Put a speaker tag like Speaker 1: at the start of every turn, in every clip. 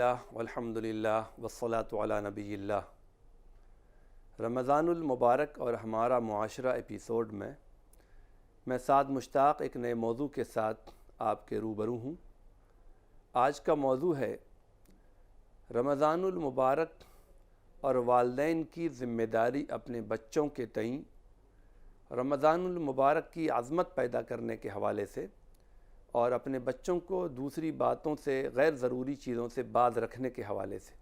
Speaker 1: للہ والحمد للہ والصلاۃ علی نبی اللہ۔ رمضان المبارک اور ہمارا معاشرہ ایپیسوڈ میں سعد مشتاق ایک نئے موضوع کے ساتھ آپ کے روبرو ہوں۔ آج کا موضوع ہے رمضان المبارک اور والدین کی ذمہ داری اپنے بچوں کے تئیں، رمضان المبارک کی عظمت پیدا کرنے کے حوالے سے اور اپنے بچوں کو دوسری باتوں سے، غیر ضروری چیزوں سے باز رکھنے کے حوالے سے۔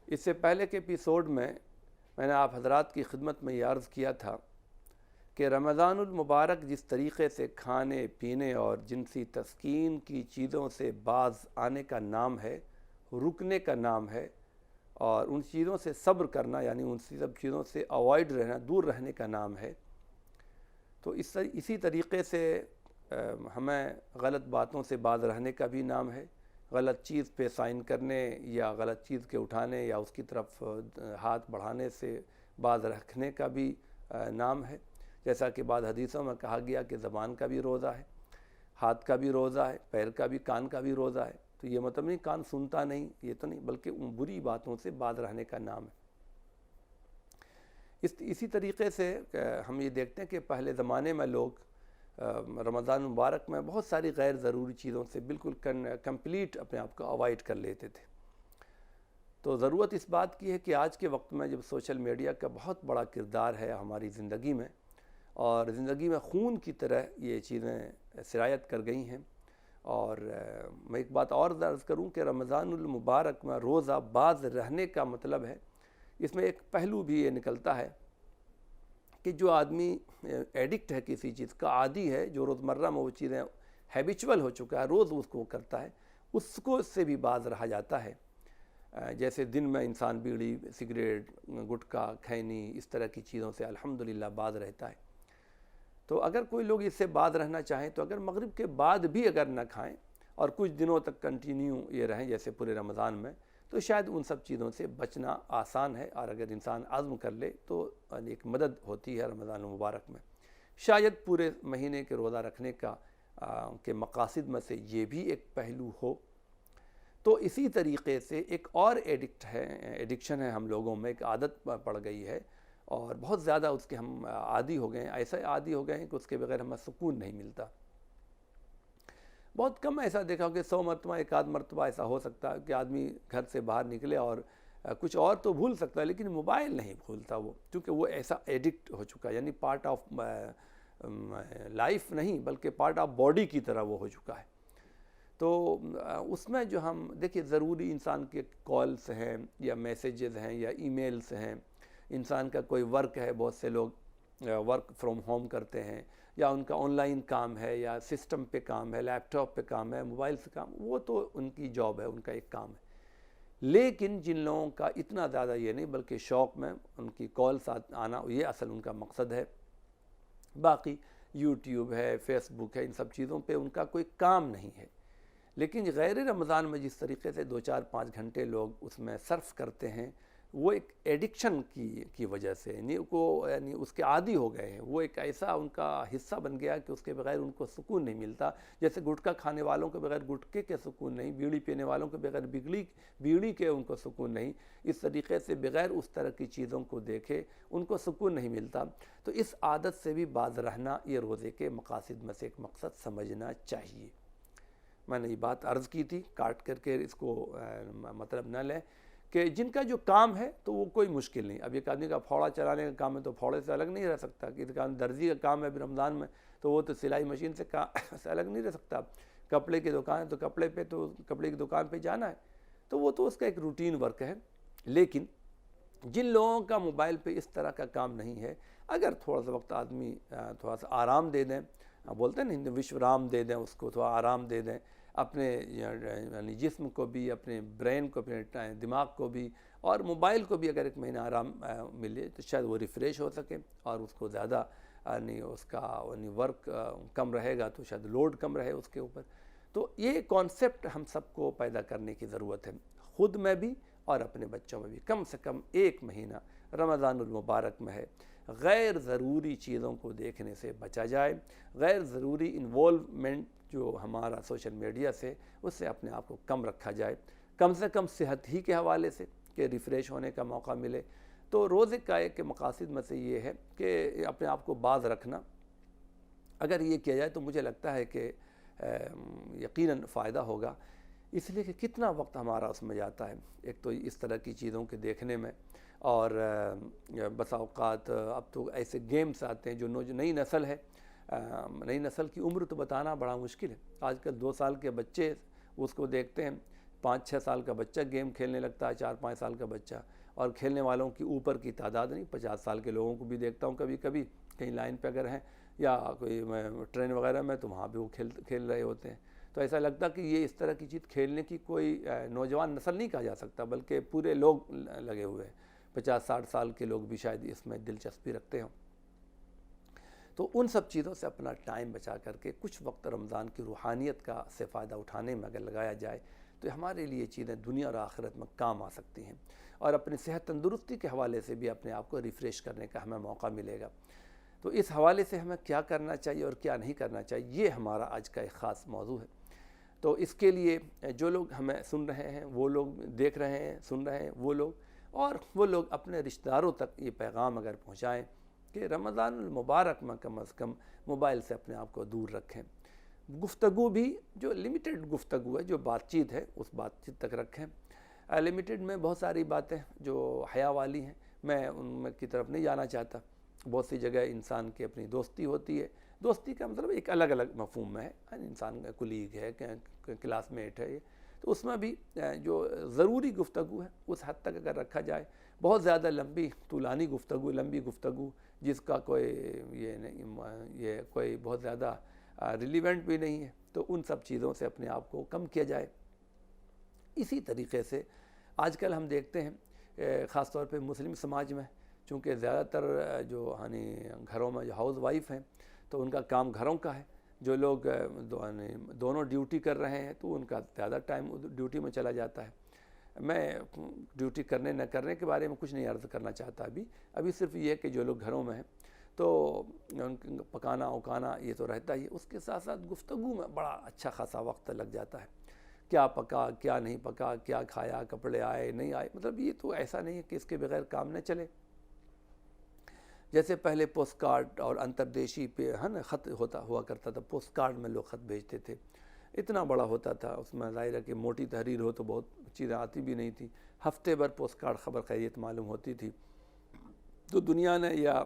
Speaker 1: اس سے پہلے کے ایپیسوڈ میں نے آپ حضرات کی خدمت میں یہ عرض کیا تھا کہ رمضان المبارک جس طریقے سے کھانے پینے اور جنسی تسکین کی چیزوں سے باز آنے کا نام ہے، رکنے کا نام ہے، اور ان چیزوں سے صبر کرنا یعنی ان سب چیزوں سے اوائڈ رہنا، دور رہنے کا نام ہے، تو اسی طریقے سے ہمیں غلط باتوں سے باز رہنے کا بھی نام ہے، غلط چیز پہ سائن کرنے یا غلط چیز کے اٹھانے یا اس کی طرف ہاتھ بڑھانے سے باز رکھنے کا بھی نام ہے۔ جیسا کہ بعض حدیثوں میں کہا گیا کہ زبان کا بھی روزہ ہے، ہاتھ کا بھی روزہ ہے، پیر کا بھی، کان کا بھی روزہ ہے۔ تو یہ مطلب نہیں کان سنتا نہیں، یہ تو نہیں، بلکہ ان بری باتوں سے باز رہنے کا نام ہے۔ اسی طریقے سے ہم یہ دیکھتے ہیں کہ پہلے زمانے میں لوگ رمضان مبارک میں بہت ساری غیر ضروری چیزوں سے بالکل کمپلیٹ اپنے آپ کو اوائڈ کر لیتے تھے۔ تو ضرورت اس بات کی ہے کہ آج کے وقت میں جب سوشل میڈیا کا بہت بڑا کردار ہے ہماری زندگی میں، اور زندگی میں خون کی طرح یہ چیزیں سرایت کر گئی ہیں، اور میں ایک بات اور عرض کروں کہ رمضان المبارک میں روزہ باز رہنے کا مطلب ہے، اس میں ایک پہلو بھی یہ نکلتا ہے کہ جو آدمی ایڈکٹ ہے کسی چیز کا، عادی ہے، جو روزمرہ میں وہ چیزیں ہیبیچول ہو چکا ہے، روز اس کو کرتا ہے، اس کو اس سے بھی باز رہا جاتا ہے۔ جیسے دن میں انسان بیڑی، سگریٹ، گٹکا، کھینی، اس طرح کی چیزوں سے الحمدللہ باز رہتا ہے۔ تو اگر کوئی لوگ اس سے باز رہنا چاہیں تو اگر مغرب کے بعد بھی اگر نہ کھائیں اور کچھ دنوں تک کنٹینیو یہ رہیں جیسے پورے رمضان میں، تو شاید ان سب چیزوں سے بچنا آسان ہے، اور اگر انسان عزم کر لے تو ایک مدد ہوتی ہے رمضان المبارک میں۔ شاید پورے مہینے کے روزہ رکھنے کا کے مقاصد میں سے یہ بھی ایک پہلو ہو۔ تو اسی طریقے سے ایک اور ایڈکشن ہے ہم لوگوں میں، ایک عادت پڑ گئی ہے، اور بہت زیادہ اس کے ہم عادی ہو گئے ہیں، ایسے عادی ہو گئے ہیں کہ اس کے بغیر ہمیں سکون نہیں ملتا۔ بہت کم ایسا دیکھا ہو کہ 100 مرتبہ ایک آدھ مرتبہ ایسا ہو سکتا ہے کہ آدمی گھر سے باہر نکلے اور کچھ اور تو بھول سکتا ہے لیکن موبائل نہیں بھولتا وہ، کیونکہ وہ ایسا ایڈکٹ ہو چکا ہے، یعنی پارٹ آف لائف نہیں بلکہ پارٹ آف باڈی کی طرح وہ ہو چکا ہے۔ تو اس میں جو ہم دیکھیے ضروری انسان کے کالز ہیں یا میسیجز ہیں یا ای میلز ہیں، انسان کا کوئی ورک ہے، بہت سے لوگ ورک فرام ہوم کرتے ہیں، یا ان کا آن لائن کام ہے، یا سسٹم پہ کام ہے، لیپ ٹاپ پہ کام ہے، موبائل سے کام، وہ تو ان کی جاب ہے، ان کا ایک کام ہے۔ لیکن جن لوگوں کا اتنا زیادہ یہ نہیں بلکہ شوق میں ان کی کالز آنا، یہ اصل ان کا مقصد ہے۔ باقی یوٹیوب ہے، فیس بک ہے، ان سب چیزوں پہ ان کا کوئی کام نہیں ہے۔ لیکن غیر رمضان میں جس طریقے سے 2-4-5 گھنٹے لوگ اس میں صرف کرتے ہیں، وہ ایک ایڈکشن کی وجہ سے، یعنی اس کے عادی ہو گئے ہیں، وہ ایک ایسا ان کا حصہ بن گیا کہ اس کے بغیر ان کو سکون نہیں ملتا۔ جیسے گٹکا کھانے والوں کے بغیر گٹکے کے سکون نہیں، بیڑی پینے والوں کے بغیر بیڑی کے ان کو سکون نہیں، اس طریقے سے بغیر اس طرح کی چیزوں کو دیکھے ان کو سکون نہیں ملتا۔ تو اس عادت سے بھی باز رہنا یہ روزے کے مقاصد میں سے ایک مقصد سمجھنا چاہیے۔ میں نے یہ بات عرض کی تھی، کاٹ کر کے اس کو مطلب نہ لیں کہ جن کا جو کام ہے تو وہ کوئی مشکل نہیں۔ اب ایک آدمی کا پھوڑا چلانے کا کام ہے تو پھوڑے سے الگ نہیں رہ سکتا، کسی کا درزی کا کام ہے ابھی رمضان میں تو وہ تو سلائی مشین سے الگ نہیں رہ سکتا۔ کپڑے کی دکان ہے تو کپڑے کی دکان پہ جانا ہے، تو وہ تو اس کا ایک روٹین ورک ہے۔ لیکن جن لوگوں کا موبائل پہ اس طرح کا کام نہیں ہے، اگر تھوڑا سا وقت آدمی تھوڑا سا آرام دے دیں، بولتے ہیں نا وشرام دے دیں، اس کو تھوڑا آرام دے دیں، اپنے یعنی جسم کو بھی، اپنے برین کو، اپنے دماغ کو بھی، اور موبائل کو بھی اگر ایک مہینہ آرام ملے تو شاید وہ ریفریش ہو سکے، اور اس کو زیادہ اس کا ورک کم رہے گا تو شاید لوڈ کم رہے اس کے اوپر۔ تو یہ کانسیپٹ ہم سب کو پیدا کرنے کی ضرورت ہے، خود میں بھی اور اپنے بچوں میں بھی۔ کم سے کم 1 مہینہ رمضان المبارک میں ہے، غیر ضروری چیزوں کو دیکھنے سے بچا جائے، غیر ضروری انوالومنٹ جو ہمارا سوشل میڈیا سے، اس سے اپنے آپ کو کم رکھا جائے، کم سے کم صحت ہی کے حوالے سے کہ ریفریش ہونے کا موقع ملے. تو روزے کا ایک مقاصد میں سے یہ ہے کہ اپنے آپ کو باز رکھنا. اگر یہ کیا جائے تو مجھے لگتا ہے کہ یقیناً فائدہ ہوگا، اس لیے کہ کتنا وقت ہمارا اس میں جاتا ہے، ایک تو اس طرح کی چیزوں کے دیکھنے میں، اور بسا اوقات اب تو ایسے گیمز آتے ہیں جو نئی نسل ہے، نئی نسل کی عمر تو بتانا بڑا مشکل ہے. آج کل 2 سال کے بچے اس کو دیکھتے ہیں، 5-6 سال کا بچہ گیم کھیلنے لگتا ہے، 4-5 سال کا بچہ، اور کھیلنے والوں کی اوپر کی تعداد نہیں. 50 سال کے لوگوں کو بھی دیکھتا ہوں کبھی کبھی کہیں لائن پہ اگر ہیں یا کوئی ٹرین وغیرہ میں، تو وہاں بھی وہ کھیل رہے ہوتے ہیں. تو ایسا لگتا کہ یہ اس طرح کی چیز کھیلنے کی کوئی نوجوان نسل نہیں کہا جا سکتا، بلکہ پورے لوگ لگے ہوئے ہیں. 50-60 سال کے لوگ بھی شاید اس میں دلچسپی رکھتے ہوں. تو ان سب چیزوں سے اپنا ٹائم بچا کر کے کچھ وقت رمضان کی روحانیت کا سے فائدہ اٹھانے میں اگر لگایا جائے تو ہمارے لیے چیزیں دنیا اور آخرت میں کام آ سکتی ہیں، اور اپنی صحت تندرستی کے حوالے سے بھی اپنے آپ کو ریفریش کرنے کا ہمیں موقع ملے گا. تو اس حوالے سے ہمیں کیا کرنا چاہیے اور کیا نہیں کرنا چاہیے، یہ ہمارا آج کا ایک خاص موضوع ہے. تو اس کے لیے جو لوگ ہمیں سن رہے ہیں، وہ لوگ دیکھ رہے ہیں، سن رہے ہیں وہ لوگ اپنے رشتہ داروں تک یہ پیغام اگر پہنچائیں کہ رمضان المبارک میں کم از کم موبائل سے اپنے آپ کو دور رکھیں. گفتگو بھی جو لمیٹڈ گفتگو ہے، جو بات چیت ہے، اس بات چیت تک رکھیں. لمیٹڈ میں بہت ساری باتیں جو حیا والی ہیں، میں ان میں کی طرف نہیں جانا چاہتا. بہت سی جگہ انسان کی اپنی دوستی ہوتی ہے، دوستی کا مطلب ایک الگ الگ مفہوم میں ہے، انسان کا کولیگ ہے، کلاس میٹ ہے، تو اس میں بھی جو ضروری گفتگو ہے اس حد تک اگر رکھا جائے. بہت زیادہ لمبی گفتگو جس کا کوئی یہ نہیں، یہ کوئی بہت زیادہ ریلیونٹ بھی نہیں ہے، تو ان سب چیزوں سے اپنے آپ کو کم کیا جائے. اسی طریقے سے آج کل ہم دیکھتے ہیں خاص طور پہ مسلم سماج میں، چونکہ زیادہ تر جو گھروں میں جو ہاؤس وائف ہیں تو ان کا کام گھروں کا ہے. جو لوگ دونوں ڈیوٹی کر رہے ہیں تو ان کا زیادہ ٹائم ڈیوٹی میں چلا جاتا ہے. میں ڈیوٹی کرنے نہ کرنے کے بارے میں کچھ نہیں عرض کرنا چاہتا ابھی صرف یہ کہ جو لوگ گھروں میں ہیں تو ان پکانا اکانا یہ تو رہتا ہی، اس کے ساتھ ساتھ گفتگو میں بڑا اچھا خاصا وقت لگ جاتا ہے. کیا پکا، کیا نہیں پکا، کیا کھایا، کپڑے آئے نہیں آئے، مطلب یہ تو ایسا نہیں ہے کہ اس کے بغیر کام نہ چلے. جیسے پہلے پوسٹ کارڈ اور انتردیشی پہ خط ہوا کرتا تھا، پوسٹ کارڈ میں لوگ خط بھیجتے تھے، اتنا بڑا ہوتا تھا، اس میں ظاہر ہے کہ موٹی تحریر ہو تو بہت چیزیں آتی بھی نہیں تھی. ہفتے بھر پوسٹ کارڈ خبر خیریت معلوم ہوتی تھی. تو دنیا نے یا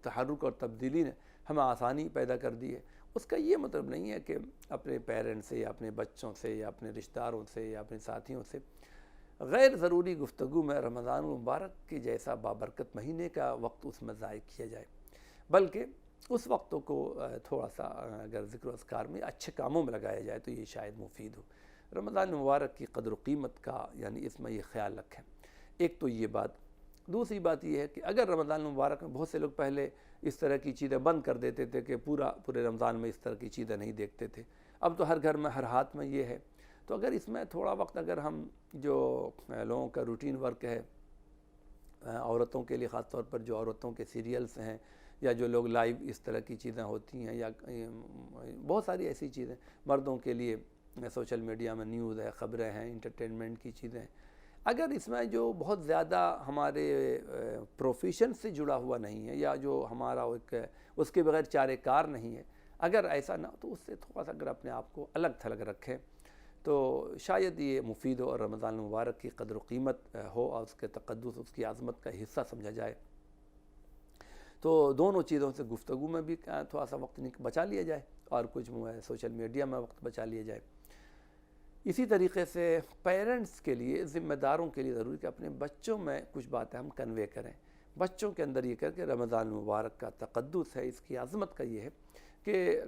Speaker 1: تحرک اور تبدیلی نے ہمیں آسانی پیدا کر دی ہے. اس کا یہ مطلب نہیں ہے کہ اپنے پیرنٹس سے یا اپنے بچوں سے یا اپنے رشتہ داروں سے یا اپنے ساتھیوں سے غیر ضروری گفتگو میں رمضان المبارک کے جیسا بابرکت مہینے کا وقت اس میں ضائع کیا جائے، بلکہ اس وقتوں کو تھوڑا سا اگر ذکر و اذکار میں اچھے کاموں میں لگایا جائے تو یہ شاید مفید ہو. رمضان المبارک کی قدر و قیمت کا یعنی اس میں یہ خیال رکھیں. ایک تو یہ بات. دوسری بات یہ ہے کہ اگر رمضان المبارک میں بہت سے لوگ پہلے اس طرح کی چیزیں بند کر دیتے تھے کہ پورے رمضان میں اس طرح کی چیزیں نہیں دیکھتے تھے، اب تو ہر گھر میں ہر ہاتھ میں یہ ہے. تو اگر اس میں تھوڑا وقت اگر ہم جو لوگوں کا روٹین ورک ہے، عورتوں کے لیے خاص طور پر جو عورتوں کے سیریلز ہیں یا جو لوگ لائیو اس طرح کی چیزیں ہوتی ہیں یا بہت ساری ایسی چیزیں، مردوں کے لیے سوشل میڈیا میں نیوز ہے، خبریں ہیں، انٹرٹینمنٹ کی چیزیں ہیں، اگر اس میں جو بہت زیادہ ہمارے پروفیشن سے جڑا ہوا نہیں ہے یا جو ہمارا اس کے بغیر چارے کار نہیں ہے، اگر ایسا نہ تو اس سے تھوڑا سا اگر اپنے آپ کو الگ تھلگ رکھیں تو شاید یہ مفید ہو اور رمضان المبارک کی قدر و قیمت ہو اور اس کے تقدس، اس کی عظمت کا حصہ سمجھا جائے. تو دونوں چیزوں سے گفتگو میں بھی تھوڑا سا وقت بچا لیا جائے اور کچھ سوشل میڈیا میں وقت بچا لیا جائے. اسی طریقے سے پیرنٹس کے لیے، ذمہ داروں کے لیے ضروری ہے کہ اپنے بچوں میں کچھ باتیں ہم کنوے کریں. بچوں کے اندر یہ کر کے رمضان المبارک کا تقدس ہے، اس کی عظمت کا یہ ہے کہ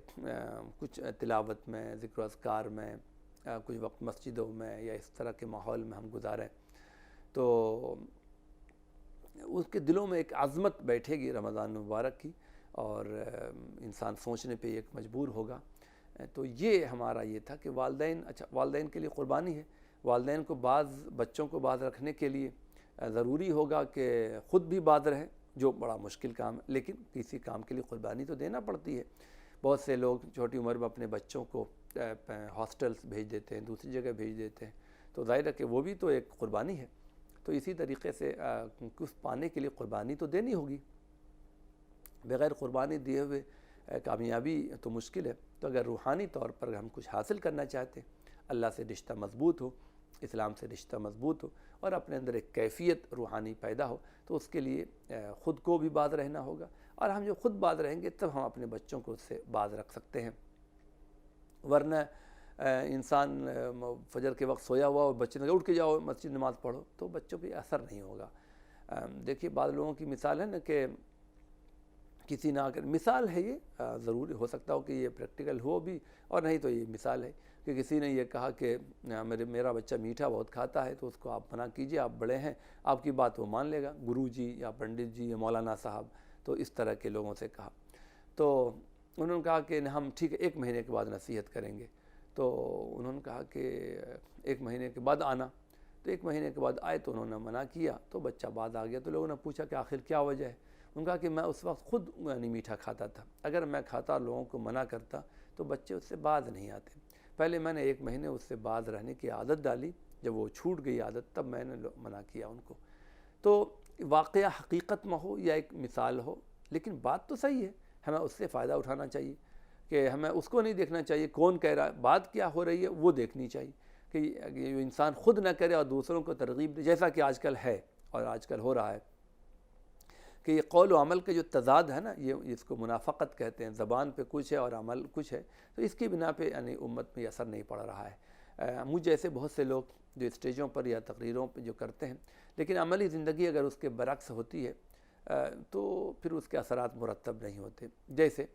Speaker 1: کچھ تلاوت میں، ذکر و اذکار میں، کچھ وقت مسجدوں میں یا اس طرح کے ماحول میں ہم گزاریں تو اس کے دلوں میں ایک عظمت بیٹھے گی رمضان المبارک کی، اور انسان سوچنے پہ ایک مجبور ہوگا. تو یہ ہمارا یہ تھا کہ والدین کے لیے قربانی ہے. والدین کو بچوں کو باز رکھنے کے لیے ضروری ہوگا کہ خود بھی باز رہیں، جو بڑا مشکل کام ہے، لیکن کسی کام کے لیے قربانی تو دینا پڑتی ہے. بہت سے لوگ چھوٹی عمر میں اپنے بچوں کو ہاسٹلس بھیج دیتے ہیں، دوسری جگہ بھیج دیتے ہیں، تو ظاہر ہے کہ وہ بھی تو ایک قربانی ہے۔ تو اسی طریقے سے کچھ پانے کے لیے قربانی تو دینی ہوگی، بغیر قربانی دیے ہوئے کامیابی تو مشکل ہے۔ تو اگر روحانی طور پر ہم کچھ حاصل کرنا چاہتے ہیں، اللہ سے رشتہ مضبوط ہو، اسلام سے رشتہ مضبوط ہو، اور اپنے اندر ایک کیفیت روحانی پیدا ہو، تو اس کے لیے خود کو بھی باز رہنا ہوگا، اور ہم جو خود باز رہیں گے تب ہم اپنے بچوں کو اس سے باز رکھ سکتے ہیں۔ ورنہ انسان فجر کے وقت سویا ہوا اور بچے نے اٹھ کے جاؤ مسجد نماز پڑھو، تو بچوں پہ اثر نہیں ہوگا۔ دیکھیے بعض لوگوں کی مثال ہے نا کہ کسی نہ اگر مثال ہے، یہ ضروری ہو سکتا ہو کہ یہ پریکٹیکل ہو بھی، اور نہیں تو یہ مثال ہے کہ کسی نے یہ کہا کہ میرا بچہ میٹھا بہت کھاتا ہے، تو اس کو آپ منع کیجئے، آپ بڑے ہیں، آپ کی بات وہ مان لے گا، گرو جی یا پنڈت جی یا مولانا صاحب، تو اس طرح کے لوگوں سے کہا۔ تو انہوں نے کہا کہ ہم ٹھیک ہے 1 مہینے کے بعد نصیحت کریں گے۔ تو انہوں نے کہا کہ 1 مہینے کے بعد آنا، تو 1 مہینے کے بعد آئے تو انہوں نے منع کیا، تو بچہ بعد آ گیا۔ تو لوگوں نے پوچھا کہ آخر کیا وجہ ہے؟ انہوں نے کہا کہ میں اس وقت خود میٹھا کھاتا تھا، اگر میں کھاتا اور لوگوں کو منع کرتا تو بچے اس سے باز نہیں آتے۔ پہلے میں نے 1 مہینے اس سے باز رہنے کی عادت ڈالی، جب وہ چھوٹ گئی عادت تب میں نے منع کیا ان کو۔ تو واقعہ حقیقت میں ہو یا ایک مثال ہو، لیکن بات تو صحیح ہے، ہمیں اس سے فائدہ اٹھانا چاہیے، کہ ہمیں اس کو نہیں دیکھنا چاہیے کون کہہ رہا ہے، بات کیا ہو رہی ہے وہ دیکھنی چاہیے، کہ یہ انسان خود نہ کرے اور دوسروں کو ترغیب دے، جیسا کہ آج کل ہے اور آج کل ہو رہا ہے کہ یہ قول و عمل کے جو تضاد ہے نا، یہ اس کو منافقت کہتے ہیں، زبان پہ کچھ ہے اور عمل کچھ ہے، تو اس کی بنا پہ یعنی امت میں اثر نہیں پڑ رہا ہے۔ مجھ جیسے بہت سے لوگ جو اسٹیجوں پر یا تقریروں پہ جو کرتے ہیں، لیکن عملی زندگی اگر اس کے برعکس ہوتی ہے تو پھر اس کے اثرات مرتب نہیں ہوتے۔ جیسے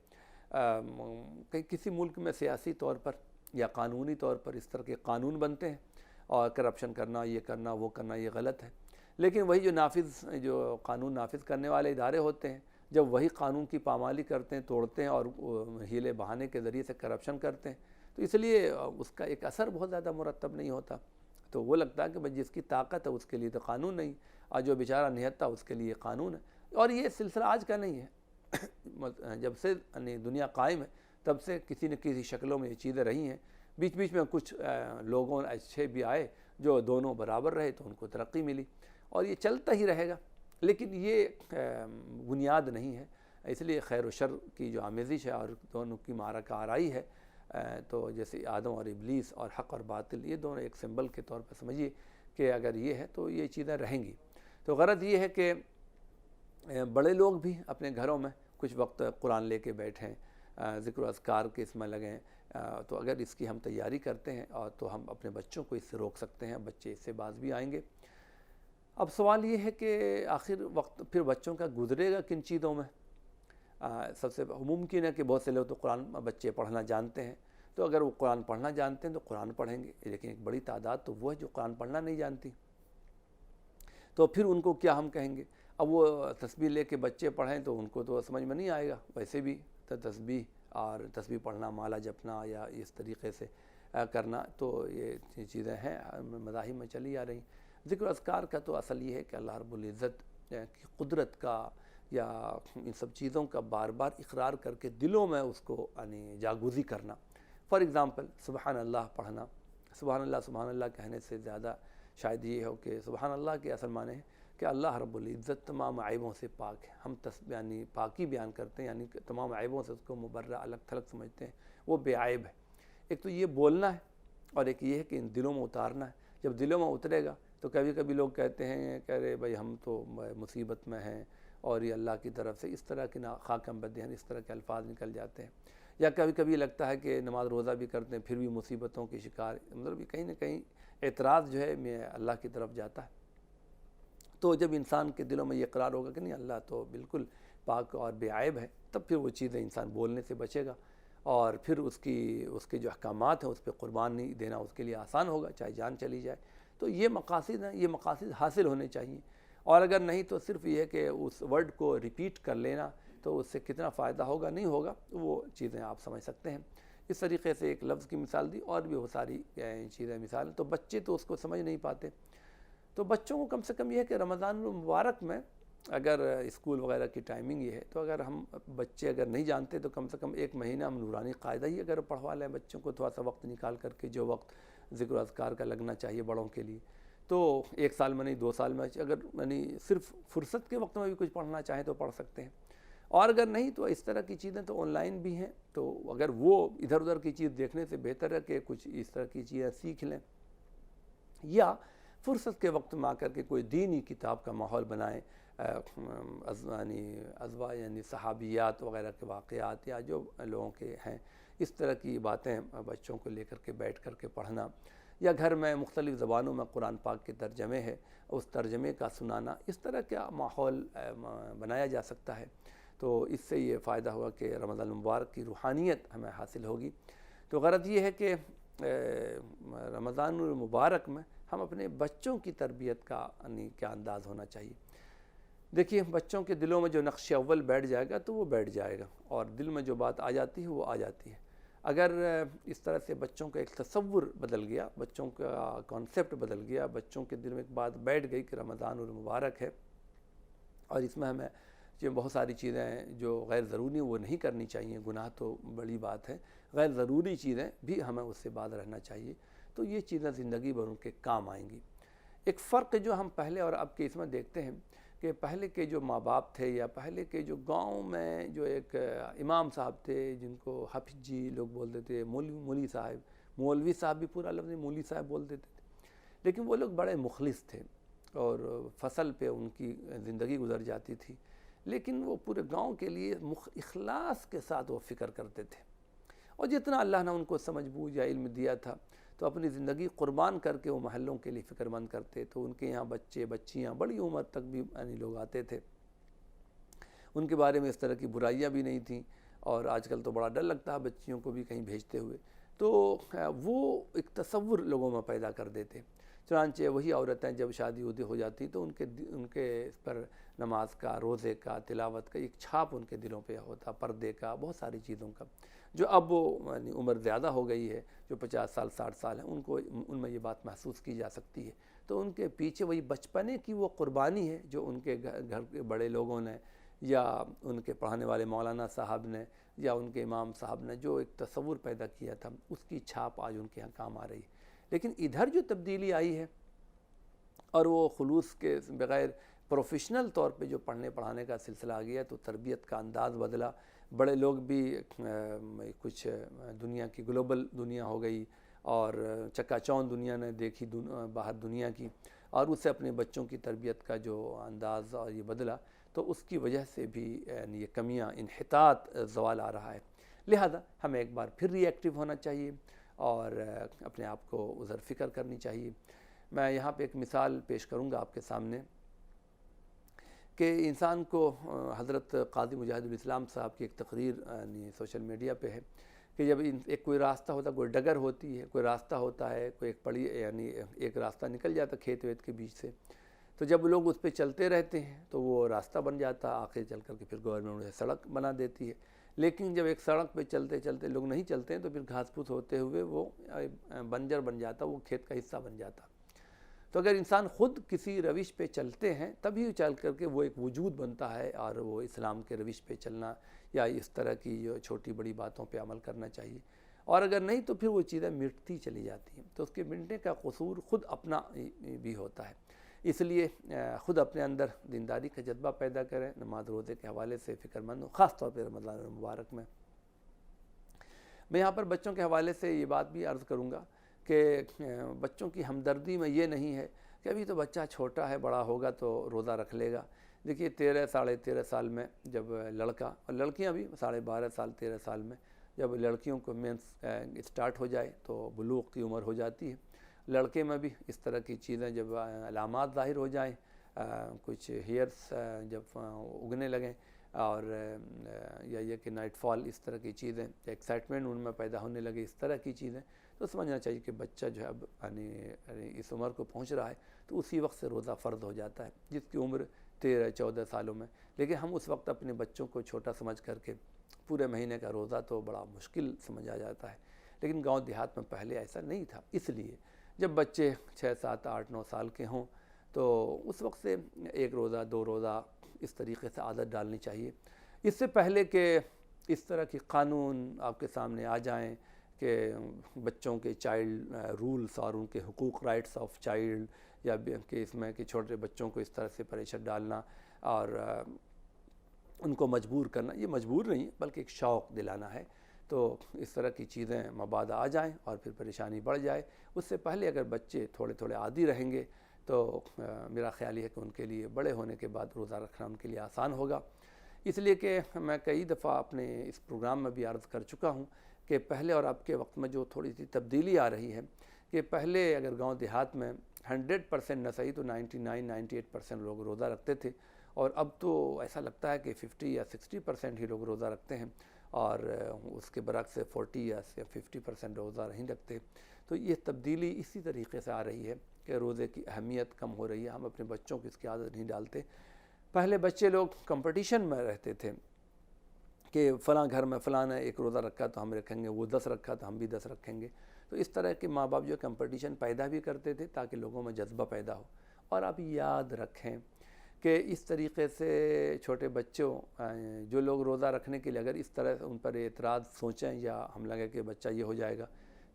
Speaker 1: کسی ملک میں سیاسی طور پر یا قانونی طور پر اس طرح کے قانون بنتے ہیں، اور کرپشن کرنا، یہ کرنا، وہ کرنا، یہ غلط ہے، لیکن وہی جو قانون نافذ کرنے والے ادارے ہوتے ہیں، جب وہی قانون کی پامالی کرتے ہیں، توڑتے ہیں اور ہیلے بہانے کے ذریعے سے کرپشن کرتے ہیں، تو اس لیے اس کا ایک اثر بہت زیادہ مرتب نہیں ہوتا۔ تو وہ لگتا ہے کہ بھئی جس کی طاقت ہے اس کے لیے تو قانون نہیں، اور جو بیچارہ نہتا اس کے لیے قانون ہے۔ اور یہ سلسلہ آج کا نہیں ہے، جب سے دنیا قائم ہے تب سے کسی نہ کسی شکلوں میں یہ چیزیں رہی ہیں۔ بیچ بیچ میں کچھ لوگوں اچھے بھی آئے جو دونوں برابر رہے تو ان کو ترقی ملی، اور یہ چلتا ہی رہے گا، لیکن یہ بنیاد نہیں ہے۔ اس لیے خیر و شر کی جو آمیزش ہے اور دونوں کی معرکہ آرائی ہے، تو جیسے آدم اور ابلیس اور حق اور باطل، یہ دونوں ایک سمبل کے طور پر سمجھیے کہ اگر یہ ہے تو یہ چیزیں رہیں گی۔ تو غرض یہ ہے کہ بڑے لوگ بھی اپنے گھروں میں کچھ وقت قرآن لے کے بیٹھیں، ذکر و اذکار کے اس میں لگیں، تو اگر اس کی ہم تیاری کرتے ہیں اور تو ہم اپنے بچوں کو اس سے روک سکتے ہیں، بچے اس سے باز بھی آئیں گے۔ اب سوال یہ ہے کہ آخر وقت پھر بچوں کا گزرے گا کن چیزوں میں؟ سب سے ممکن ہے کہ بہت سے لوگ تو قرآن بچے پڑھنا جانتے ہیں، تو اگر وہ قرآن پڑھنا جانتے ہیں تو قرآن پڑھیں گے، لیکن ایک بڑی تعداد تو وہ ہے جو قرآن پڑھنا نہیں جانتی، تو پھر ان کو کیا ہم کہیں گے؟ اب وہ تسبیح لے کے بچے پڑھیں تو ان کو تو سمجھ میں نہیں آئے گا، ویسے بھی تسبیح پڑھنا، مالا جپنا یا اس طریقے سے کرنا، تو یہ چیزیں ہیں مذاہب میں چلی آ رہی۔ ذکر و اذکار کا تو اصل یہ ہے کہ اللہ رب العزت کی قدرت کا یا ان سب چیزوں کا بار بار اقرار کر کے دلوں میں اس کو یعنی جاگوزی کرنا۔ فار ایگزامپل سبحان اللہ پڑھنا، سبحان اللہ کہنے سے زیادہ شاید یہ ہو کہ سبحان اللہ کے اصل معنی ہے کہ اللہ رب العزت تمام عیبوں سے پاک ہے۔ ہم یعنی پاکی بیان کرتے ہیں، یعنی تمام عیبوں سے اس کو مبرہ الگ تھلگ سمجھتے ہیں، وہ بے عیب ہے۔ ایک تو یہ بولنا ہے، اور ایک یہ ہے کہ ان دلوں میں اتارنا ہے۔ جب دلوں میں اترے گا تو کبھی کبھی لوگ کہتے ہیں کہ ارے بھائی ہم تو مصیبت میں ہیں، اور یہ اللہ کی طرف سے اس طرح کی خاکم بدہن اس طرح کے الفاظ نکل جاتے ہیں، یا کبھی کبھی لگتا ہے کہ نماز روزہ بھی کرتے ہیں پھر بھی مصیبتوں کی شکار، مطلب کہیں نہ کہیں اعتراض جو ہے اللہ کی طرف جاتا ہے۔ تو جب انسان کے دلوں میں یہ اقرار ہوگا کہ نہیں اللہ تو بالکل پاک اور بے عیب ہے، تب پھر وہ چیزیں انسان بولنے سے بچے گا، اور پھر اس کے جو احکامات ہیں اس پہ قربانی دینا اس کے لیے آسان ہوگا، چاہے جان چلی جائے۔ تو یہ مقاصد ہیں، یہ مقاصد حاصل ہونے چاہیے، اور اگر نہیں تو صرف یہ ہے کہ اس ورڈ کو ریپیٹ کر لینا، تو اس سے کتنا فائدہ ہوگا نہیں ہوگا وہ چیزیں آپ سمجھ سکتے ہیں۔ اس طریقے سے ایک لفظ کی مثال دی، اور بھی وہ ساری چیزیں مثال ہیں۔ تو بچے تو اس کو سمجھ نہیں پاتے، تو بچوں کو کم سے کم یہ ہے کہ رمضان المبارک میں اگر اسکول وغیرہ کی ٹائمنگ یہ ہے تو اگر ہم بچے اگر نہیں جانتے تو کم سے کم ایک مہینہ ہم نورانی قاعدہ ہی اگر پڑھوا لیں بچوں کو، تھوڑا سا وقت نکال کر کے، جو وقت ذکر و اذکار کا لگنا چاہیے بڑوں کے لیے، تو 1 سال میں نہیں 2 سال میں، اگر یعنی صرف فرصت کے وقت میں بھی کچھ پڑھنا چاہیں تو پڑھ سکتے ہیں، اور اگر نہیں تو اس طرح کی چیزیں تو آن لائن بھی ہیں، تو اگر وہ ادھر ادھر کی چیز دیکھنے سے بہتر ہے کہ کچھ اس طرح کی چیزیں سیکھ لیں، یا فرصت کے وقت میں آ کر کے کوئی دینی کتاب کا ماحول بنائیں، یعنی صحابیات وغیرہ کے واقعات یا جو لوگوں کے ہیں اس طرح کی باتیں بچوں کو لے کر کے بیٹھ کر کے پڑھنا، یا گھر میں مختلف زبانوں میں قرآن پاک کے ترجمے ہے اس ترجمے کا سنانا، اس طرح کا ماحول بنایا جا سکتا ہے، تو اس سے یہ فائدہ ہوگا کہ رمضان المبارک کی روحانیت ہمیں حاصل ہوگی۔ تو غرض یہ ہے کہ رمضان المبارک میں ہم اپنے بچوں کی تربیت کا کیا انداز ہونا چاہیے۔ دیکھیے بچوں کے دلوں میں جو نقش اول بیٹھ جائے گا تو وہ بیٹھ جائے گا، اور دل میں جو بات آ جاتی ہے وہ آ جاتی ہے۔ اگر اس طرح سے بچوں کا ایک تصور بدل گیا، بچوں کا کانسیپٹ بدل گیا، بچوں کے دل میں ایک بات بیٹھ گئی کہ رمضان المبارک ہے اور اس میں ہمیں جو بہت ساری چیزیں ہیں جو غیر ضروری وہ نہیں کرنی چاہیے، گناہ تو بڑی بات ہے، غیر ضروری چیزیں بھی ہمیں اس سے باز رہنا چاہیے، تو یہ چیزیں زندگی بھر ان کے کام آئیں گی۔ ایک فرق جو ہم پہلے اور اب کے اس میں دیکھتے ہیں کہ پہلے کے جو ماں باپ تھے یا پہلے کے جو گاؤں میں جو ایک امام صاحب تھے جن کو حافظ جی لوگ بولتے تھے، مولوی صاحب، مولوی صاحب بھی پورا لفظ مولوی صاحب بول دیتے تھے، لیکن وہ لوگ بڑے مخلص تھے اور فصل پہ ان کی زندگی گزر جاتی تھی، لیکن وہ پورے گاؤں کے لیے اخلاص کے ساتھ وہ فکر کرتے تھے، اور جتنا اللہ نے ان کو سمجھ بوجھ یا علم دیا تھا تو اپنی زندگی قربان کر کے وہ محلوں کے لیے فکر مند کرتے، تو ان کے یہاں بچے بچیاں بڑی عمر تک بھی یعنی لوگ آتے تھے، ان کے بارے میں اس طرح کی برائیاں بھی نہیں تھیں، اور آج کل تو بڑا ڈر لگتا ہے بچیوں کو بھی کہیں بھیجتے ہوئے، تو وہ ایک تصور لوگوں میں پیدا کر دیتے۔ چنانچہ وہی عورتیں جب شادی ہو جاتی تو ان کے اس پر نماز کا، روزے کا، تلاوت کا ایک چھاپ ان کے دلوں پہ ہوتا، پردے کا، بہت ساری چیزوں کا، جو اب یعنی عمر زیادہ ہو گئی ہے، جو 50 سال 60 سال ہیں، ان میں یہ بات محسوس کی جا سکتی ہے، تو ان کے پیچھے وہی بچپنے کی وہ قربانی ہے جو ان کے گھر کے بڑے لوگوں نے یا ان کے پڑھانے والے مولانا صاحب نے یا ان کے امام صاحب نے جو ایک تصور پیدا کیا تھا، اس کی چھاپ آج ان کے یہاں کام آ رہی ہے۔ لیکن ادھر جو تبدیلی آئی ہے اور وہ خلوص کے بغیر پروفیشنل طور پہ جو پڑھنے پڑھانے کا سلسلہ آ گیا، تو تربیت کا انداز بدلا، بڑے لوگ بھی کچھ دنیا کی گلوبل دنیا ہو گئی اور چکا چوند دنیا نے دیکھی باہر دنیا کی، اور اس سے اپنے بچوں کی تربیت کا جو انداز اور یہ بدلا، تو اس کی وجہ سے بھی یعنی یہ کمیاں، انحطاط زوال آ رہا ہے۔ لہذا ہمیں ایک بار پھر ری ایکٹیو ہونا چاہیے اور اپنے آپ کو ازر فکر کرنی چاہیے۔ میں یہاں پہ ایک مثال پیش کروں گا آپ کے سامنے کہ انسان کو حضرت قاضی مجاہد الاسلام صاحب کی ایک تقریر یعنی سوشل میڈیا پہ ہے کہ جب ایک کوئی راستہ ہوتا ہے، کوئی ڈگر ہوتی ہے، کوئی راستہ ہوتا ہے، کوئی ایک پڑی یعنی ایک راستہ نکل جاتا کھیت ویت کے بیچ سے، تو جب لوگ اس پہ چلتے رہتے ہیں تو وہ راستہ بن جاتا، آخر چل کر کے پھر گورنمنٹ اسے سڑک بنا دیتی ہے، لیکن جب ایک سڑک پہ چلتے چلتے لوگ نہیں چلتے ہیں تو پھر گھاس پھوس ہوتے ہوئے وہ بنجر بن جاتا، وہ کھیت کا حصہ بن جاتا۔ تو اگر انسان خود کسی روش پہ چلتے ہیں تبھی چل کر کے وہ ایک وجود بنتا ہے، اور وہ اسلام کے روش پہ چلنا یا اس طرح کی جو چھوٹی بڑی باتوں پہ عمل کرنا چاہیے، اور اگر نہیں تو پھر وہ چیزیں مٹتی چلی جاتی ہیں، تو اس کے مٹنے کا قصور خود اپنا بھی ہوتا ہے۔ اس لیے خود اپنے اندر دینداری کا جذبہ پیدا کریں، نماز روزے کے حوالے سے فکر مند ہوں، خاص طور پہ رمضان المبارک میں۔ میں یہاں پر بچوں کے حوالے سے یہ بات بھی عرض کروں گا کہ بچوں کی ہمدردی میں یہ نہیں ہے کہ ابھی تو بچہ چھوٹا ہے، بڑا ہوگا تو روزہ رکھ لے گا۔ دیکھیے 13 ساڑھے 13 سال میں جب لڑکا اور لڑکیاں بھی 12.5 سال 13 سال میں جب لڑکیوں کو مینس اسٹارٹ ہو جائے تو بلوغ کی عمر ہو جاتی ہے، لڑکے میں بھی اس طرح کی چیزیں جب علامات ظاہر ہو جائیں، کچھ ہیئرس جب اگنے لگیں، اور یا یہ کہ نائٹ فال، اس طرح کی چیزیں، ایکسائٹمنٹ ان میں پیدا ہونے لگے، اس طرح کی چیزیں، تو سمجھنا چاہیے کہ بچہ جو ہے اب یعنی اس عمر کو پہنچ رہا ہے، تو اسی وقت سے روزہ فرض ہو جاتا ہے جس کی عمر 13-14 سالوں میں۔ لیکن ہم اس وقت اپنے بچوں کو چھوٹا سمجھ کر کے پورے مہینے کا روزہ تو بڑا مشکل سمجھا جاتا ہے، لیکن گاؤں دیہات میں پہلے ایسا نہیں تھا۔ اس لیے جب بچے 6 7 8 9 سال کے ہوں تو اس وقت سے 1 روزہ 2 روزہ اس طریقے سے عادت ڈالنی چاہیے، اس سے پہلے کہ اس طرح کی قانون آپ کے سامنے آ جائیں کہ بچوں کے چائلڈ رولز اور ان کے حقوق، رائٹس آف چائلڈ، یا کہ اس میں کہ چھوٹے بچوں کو اس طرح سے پریشر ڈالنا اور ان کو مجبور کرنا، یہ مجبور نہیں بلکہ ایک شوق دلانا ہے، تو اس طرح کی چیزیں مبادا آ جائیں اور پھر پریشانی بڑھ جائے، اس سے پہلے اگر بچے تھوڑے تھوڑے عادی رہیں گے تو میرا خیال یہ ہے کہ ان کے لیے بڑے ہونے کے بعد روزہ رکھنا ان کے لیے آسان ہوگا۔ اس لیے کہ میں کئی دفعہ اپنے اس پروگرام میں بھی عرض کر چکا ہوں کہ پہلے اور اب کے وقت میں جو تھوڑی سی تبدیلی آ رہی ہے کہ پہلے اگر گاؤں دیہات میں 100% نہ صحیح تو 99-98% لوگ روزہ رکھتے تھے، اور اب تو ایسا لگتا ہے کہ 50 یا 60% ہی لوگ روزہ رکھتے ہیں، اور اس کے برعکس 40 یا 50% روزہ نہیں رکھتے۔ تو یہ تبدیلی اسی طریقے سے آ رہی ہے کہ روزے کی اہمیت کم ہو رہی ہے، ہم اپنے بچوں کو اس کی عادت نہیں ڈالتے۔ پہلے بچے لوگ کمپٹیشن میں رہتے تھے کہ فلاں گھر میں فلاں نے ایک روزہ رکھا تو ہم رکھیں گے، وہ 10 رکھا تو ہم بھی 10 رکھیں گے، تو اس طرح کے ماں باپ جو کمپٹیشن پیدا بھی کرتے تھے تاکہ لوگوں میں جذبہ پیدا ہو۔ اور آپ یاد رکھیں کہ اس طریقے سے چھوٹے بچوں جو لوگ روزہ رکھنے کے لیے اگر اس طرح ان پر اعتراض سوچیں یا ہم لگے کہ بچہ یہ ہو جائے گا،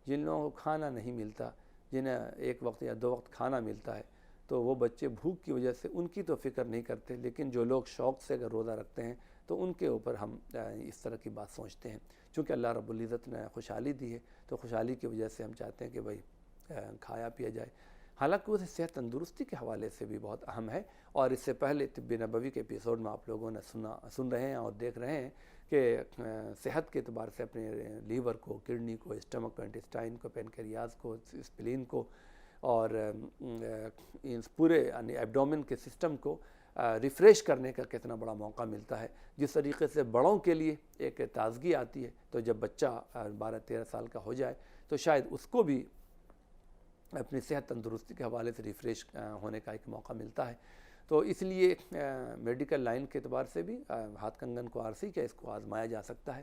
Speaker 1: جن لوگوں کو کھانا نہیں ملتا، جنہیں ایک وقت یا 2 وقت کھانا ملتا ہے، تو وہ بچے بھوک کی وجہ سے ان کی تو فکر نہیں کرتے، لیکن جو لوگ شوق سے اگر روزہ رکھتے ہیں تو ان کے اوپر ہم اس طرح کی بات سوچتے ہیں۔ چونکہ اللہ رب العزت نے خوشحالی دی ہے تو خوشحالی کی وجہ سے ہم چاہتے ہیں کہ بھائی کھایا پیا جائے، حالانکہ وہ صحت تندرستی کے حوالے سے بھی بہت اہم ہے۔ اور اس سے پہلے طب نبوی کے ایپیسوڈ میں آپ لوگوں نے سن رہے ہیں اور دیکھ رہے ہیں کہ صحت کے اعتبار سے اپنے لیور کو، کڈنی کو، اسٹمک کو، انٹسٹائن کو، پینکریاز کو، اسپلین کو اور پورے یعنی ایبڈومن کے سسٹم کو ریفریش کرنے کا کتنا بڑا موقع ملتا ہے۔ جس طریقے سے بڑوں کے لیے ایک تازگی آتی ہے، تو جب بچہ 12-13 سال کا ہو جائے تو شاید اس کو بھی اپنی صحت تندرستی کے حوالے سے ریفریش ہونے کا ایک موقع ملتا ہے۔ تو اس لیے میڈیکل لائن کے اعتبار سے بھی ہاتھ کنگن کو آرسی کیا اس کو آزمایا جا سکتا ہے۔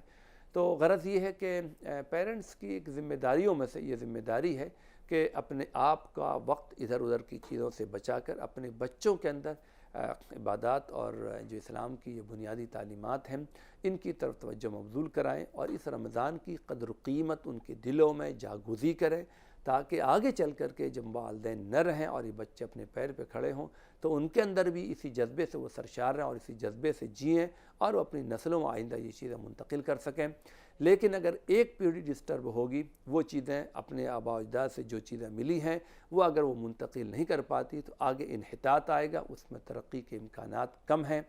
Speaker 1: تو غرض یہ ہے کہ پیرنٹس کی ایک ذمہ داریوں میں سے یہ ذمہ داری ہے کہ اپنے آپ کا وقت ادھر ادھر کی چیزوں سے بچا کر اپنے بچوں کے اندر عبادات اور جو اسلام کی یہ بنیادی تعلیمات ہیں ان کی طرف توجہ مبذول کرائیں، اور اس رمضان کی قدر و قیمت ان کے دلوں میں جاگزی کریں، تاکہ آگے چل کر کے جب والدین نہ رہیں اور یہ بچے اپنے پیر پہ کھڑے ہوں تو ان کے اندر بھی اسی جذبے سے وہ سرشار رہیں اور اسی جذبے سے جئیں اور وہ اپنی نسلوں میں آئندہ یہ چیزیں منتقل کر سکیں۔ لیکن اگر ایک پیڑھی ڈسٹرب ہوگی، وہ چیزیں اپنے آباء و اجداد سے جو چیزیں ملی ہیں وہ اگر وہ منتقل نہیں کر پاتی تو آگے انحطاط آئے گا، اس میں ترقی کے امکانات کم ہیں۔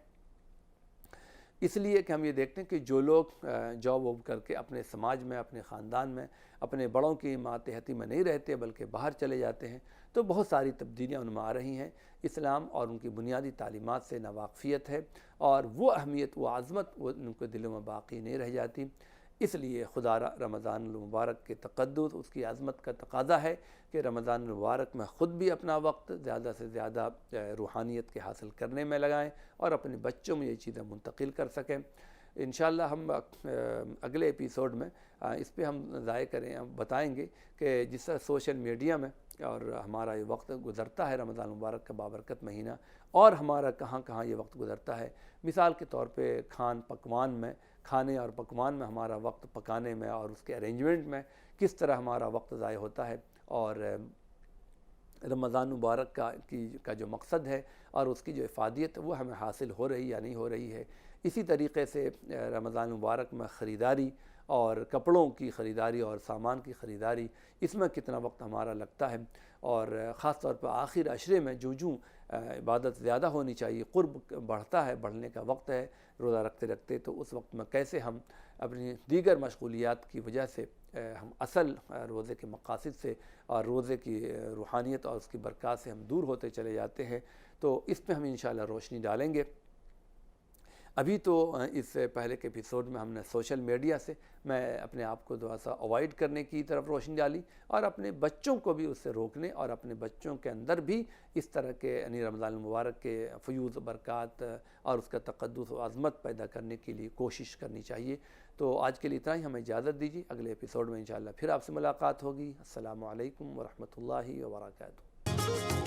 Speaker 1: اس لیے کہ ہم یہ دیکھتے ہیں کہ جو لوگ جاب واب کر کے اپنے سماج میں، اپنے خاندان میں، اپنے بڑوں کی ماتحتی میں نہیں رہتے بلکہ باہر چلے جاتے ہیں، تو بہت ساری تبدیلیاں ان میں آ رہی ہیں۔ اسلام اور ان کی بنیادی تعلیمات سے ناواقفیت ہے اور وہ اہمیت، وہ عظمت وہ ان کے دلوں میں باقی نہیں رہ جاتی۔ اس لیے خدا را رمضان المبارک کے تقدس، اس کی عظمت کا تقاضا ہے کہ رمضان المبارک میں خود بھی اپنا وقت زیادہ سے زیادہ روحانیت کے حاصل کرنے میں لگائیں اور اپنے بچوں میں یہ چیزیں منتقل کر سکیں۔ انشاءاللہ ہم اگلے ایپیسوڈ میں اس پہ ہم ہم بتائیں گے کہ جس طرح سوشل میڈیا میں اور ہمارا یہ وقت گزرتا ہے رمضان المبارک کا بابرکت مہینہ، اور ہمارا کہاں کہاں یہ وقت گزرتا ہے۔ مثال کے طور پہ کھانے اور پکوان میں ہمارا وقت پکانے میں اور اس کے ارینجمنٹ میں کس طرح ہمارا وقت ضائع ہوتا ہے، اور رمضان مبارک کا جو مقصد ہے اور اس کی جو افادیت وہ ہمیں حاصل ہو رہی یا نہیں ہو رہی ہے۔ اسی طریقے سے رمضان مبارک میں خریداری اور کپڑوں کی خریداری اور سامان کی خریداری، اس میں کتنا وقت ہمارا لگتا ہے، اور خاص طور پر آخر عشرے میں جو عبادت زیادہ ہونی چاہیے، قرب بڑھتا ہے، بڑھنے کا وقت ہے روزہ رکھتے رکھتے، تو اس وقت میں کیسے ہم اپنی دیگر مشغولیات کی وجہ سے ہم اصل روزے کے مقاصد سے اور روزے کی روحانیت اور اس کی برکات سے ہم دور ہوتے چلے جاتے ہیں، تو اس پہ ہم انشاءاللہ روشنی ڈالیں گے۔ ابھی تو اس سے پہلے کے ایپیسوڈ میں ہم نے سوشل میڈیا سے میں اپنے آپ کو تھوڑا سا اوائڈ کرنے کی طرف روشنی ڈالی، اور اپنے بچوں کو بھی اس سے روکنے اور اپنے بچوں کے اندر بھی اس طرح کے یعنی رمضان المبارک کے فیوز و برکات اور اس کا تقدس و عظمت پیدا کرنے کے لیے کوشش کرنی چاہیے۔ تو آج کے لیے اتنا ہی، ہمیں اجازت دیجیے، اگلے ایپیسوڈ میں انشاءاللہ پھر آپ سے ملاقات ہوگی۔ السلام علیکم ورحمۃ اللہ وبرکاتہ۔